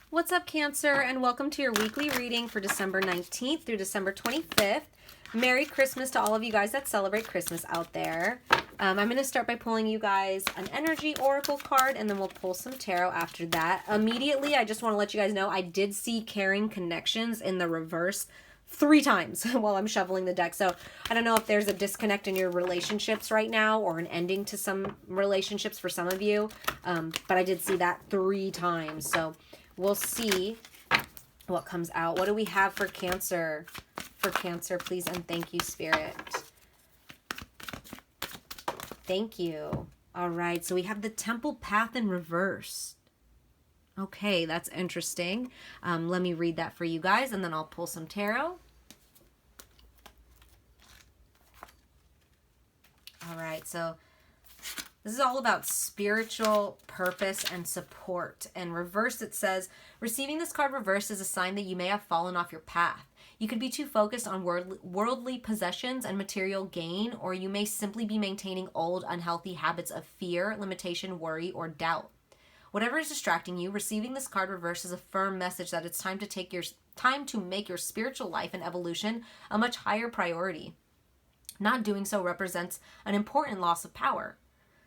What's up, Cancer, and welcome to your weekly reading for December 19th through December 25th. Merry Christmas to all of you guys that celebrate Christmas out there. I'm going to start by pulling you guys an energy oracle card, and then we'll pull some tarot after that. Immediately, I just want to let you guys know I did see Caring Connections in the reverse 3 times while I'm shuffling the deck. So I don't know if there's a disconnect in your relationships right now or an ending to some relationships for some of you, but I did see that 3 times. So we'll see what comes out. What do we have for Cancer? For Cancer, please and thank you, Spirit. Thank you. All right, so we have the Temple Path in reverse. Okay, that's interesting. Let me read that for you guys, and then I'll pull some tarot. All right, so this is all about spiritual purpose and support. And reverse, it says, receiving this card reversed is a sign that you may have fallen off your path. You could be too focused on worldly possessions and material gain, or you may simply be maintaining old, unhealthy habits of fear, limitation, worry, or doubt. Whatever is distracting you, receiving this card reversed is a firm message that it's time to make your spiritual life and evolution a much higher priority. Not doing so represents an important loss of power.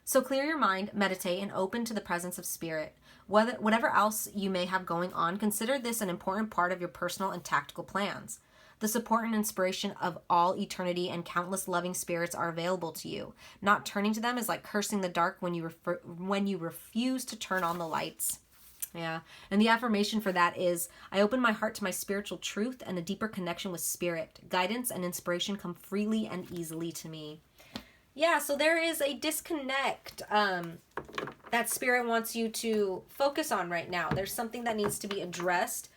So clear your mind, meditate, and open to the presence of Spirit. Whatever else you may have going on, consider this an important part of your personal and tactical plans. The support and inspiration of all eternity and countless loving spirits are available to you. Not turning to them is like cursing the dark when you refuse to turn on the lights. Yeah. And the affirmation for that is, I open my heart to my spiritual truth and a deeper connection with Spirit. Guidance and inspiration come freely and easily to me. Yeah, so there is a disconnect that Spirit wants you to focus on right now. There's something that needs to be addressed.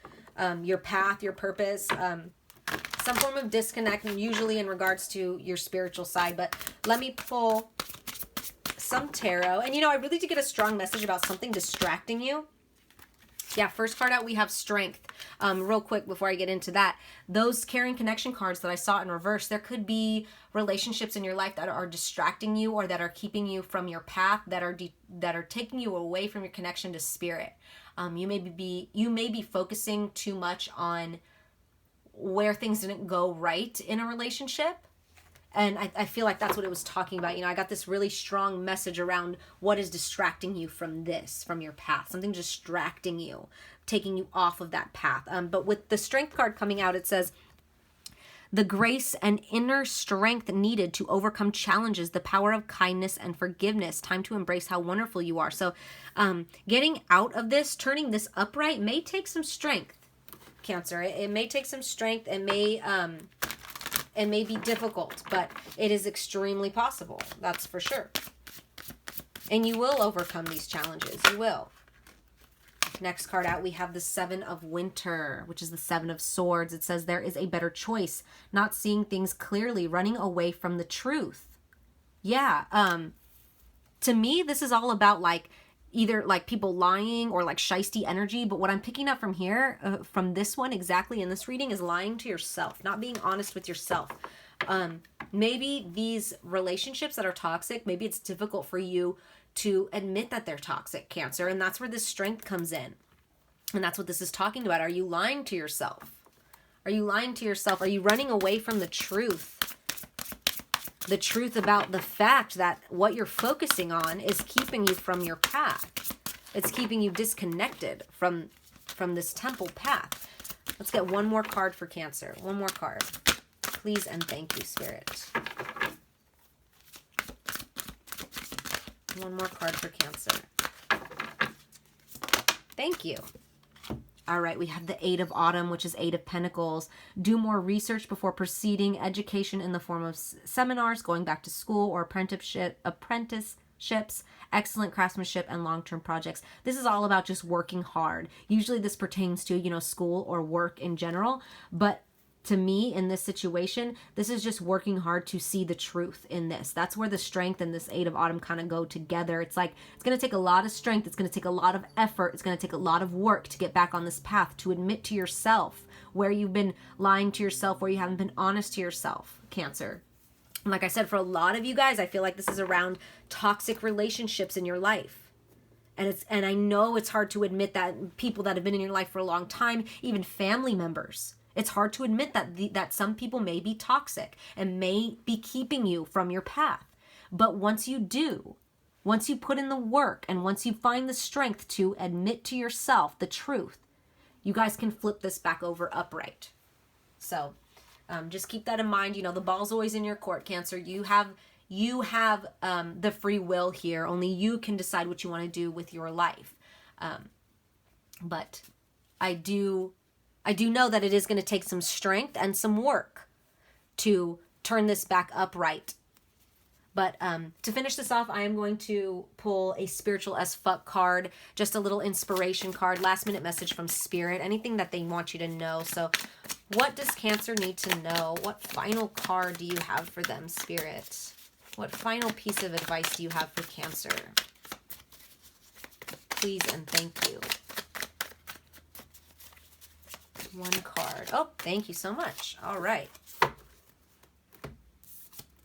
Your path, your purpose, some form of disconnect, usually in regards to your spiritual side. But let me pull some tarot. And I really did get a strong message about something distracting you. Yeah, first card out, we have Strength. Real quick before I get into that, those Caring Connection cards that I saw in reverse, there could be relationships in your life that are distracting you or that are keeping you from your path, that are taking you away from your connection to Spirit. You may be focusing too much on where things didn't go right in a relationship. And I feel like that's what it was talking about. I got this really strong message around what is distracting you from this, from your path. Something distracting you, taking you off of that path. But with the Strength card coming out, it says, the grace and inner strength needed to overcome challenges, the power of kindness and forgiveness, time to embrace how wonderful you are. So getting out of this, turning this upright may take some strength, Cancer. It may take some strength. It may be difficult, but it is extremely possible. That's for sure. And you will overcome these challenges. You will. Next card out, we have the Seven of Winter, which is the Seven of Swords. It says there is a better choice, not seeing things clearly, running away from the truth. Yeah. To me, this is all about either people lying or shisty energy. But what I'm picking up from here, from this one exactly in this reading, is lying to yourself, not being honest with yourself. Maybe these relationships that are toxic, maybe it's difficult for you to admit that they're toxic, Cancer. And that's where this Strength comes in. And that's what this is talking about. Are you lying to yourself? Are you lying to yourself? Are you running away from the truth? The truth about the fact that what you're focusing on is keeping you from your path. It's keeping you disconnected from this temple path. Let's get one more card for Cancer. One more card. Please and thank you, Spirit. One more card for Cancer. Thank you. All right, we have the Eight of Autumn, which is Eight of Pentacles. Do more research before proceeding. Education in the form of seminars, going back to school, or apprenticeships, excellent craftsmanship, and long-term projects. This is all about just working hard. Usually this pertains to, school or work in general, but to me, in this situation, this is just working hard to see the truth in this. That's where the Strength and this Eight of Autumn kind of go together. It's going to take a lot of strength. It's going to take a lot of effort. It's going to take a lot of work to get back on this path, to admit to yourself where you've been lying to yourself, where you haven't been honest to yourself, Cancer. And like I said, for a lot of you guys, I feel like this is around toxic relationships in your life. And I know it's hard to admit that, people that have been in your life for a long time, even family members. It's hard to admit that some people may be toxic and may be keeping you from your path. But once you do, once you put in the work, and once you find the strength to admit to yourself the truth, you guys can flip this back over upright. So just keep that in mind. The ball's always in your court, Cancer. You have the free will here. Only you can decide what you want to do with your life. But I do know that it is going to take some strength and some work to turn this back upright. But to finish this off, I am going to pull a spiritual as fuck card, just a little inspiration card, last minute message from Spirit, anything that they want you to know. So what does Cancer need to know? What final card do you have for them, Spirit? What final piece of advice do you have for Cancer? Please and thank you. One card. Oh, thank you so much. All right.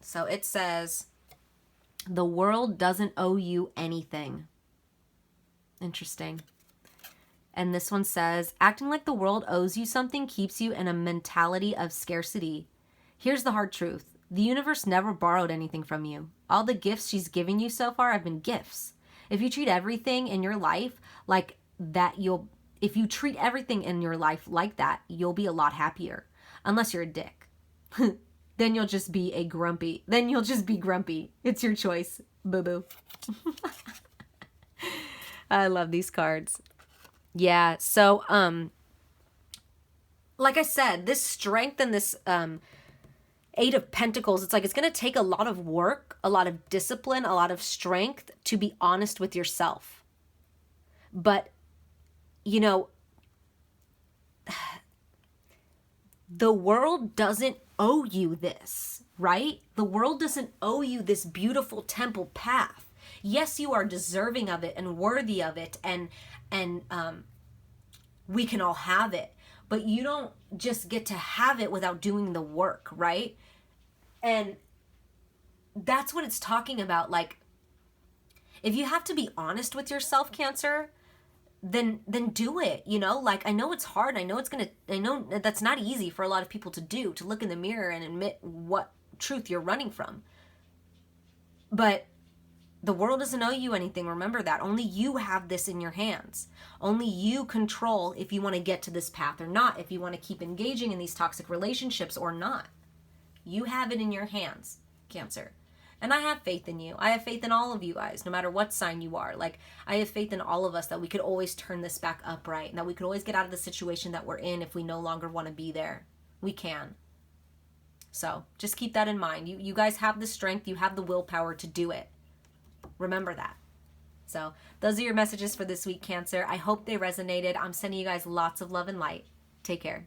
So it says, the world doesn't owe you anything. Interesting. And this one says, acting like the world owes you something keeps you in a mentality of scarcity. Here's the hard truth. The universe never borrowed anything from you. All the gifts she's given you so far have been gifts. If you treat everything in your life like that, you'll be a lot happier. Unless you're a dick. Then you'll just be grumpy. It's your choice. Boo-boo. I love these cards. Yeah, so, like I said, this strength and this, Eight of Pentacles, it's going to take a lot of work, a lot of discipline, a lot of strength to be honest with yourself. But, the world doesn't owe you this, right? The world doesn't owe you this beautiful temple path. Yes, you are deserving of it and worthy of it, and we can all have it, but you don't just get to have it without doing the work, right? And that's what it's talking about. Like, if you have to be honest with yourself, Cancer, then do it. I know it's hard. I know that's not easy for a lot of people to do, to look in the mirror and admit what truth you're running from. But the world doesn't owe you anything. Remember that. Only you have this in your hands. Only you control if you want to get to this path or not, if you want to keep engaging in these toxic relationships or not. You have it in your hands, Cancer. And I have faith in you. I have faith in all of you guys, no matter what sign you are. I have faith in all of us that we could always turn this back upright, and that we could always get out of the situation that we're in if we no longer want to be there. We can. So just keep that in mind. You guys have the strength. You have the willpower to do it. Remember that. So those are your messages for this week, Cancer. I hope they resonated. I'm sending you guys lots of love and light. Take care.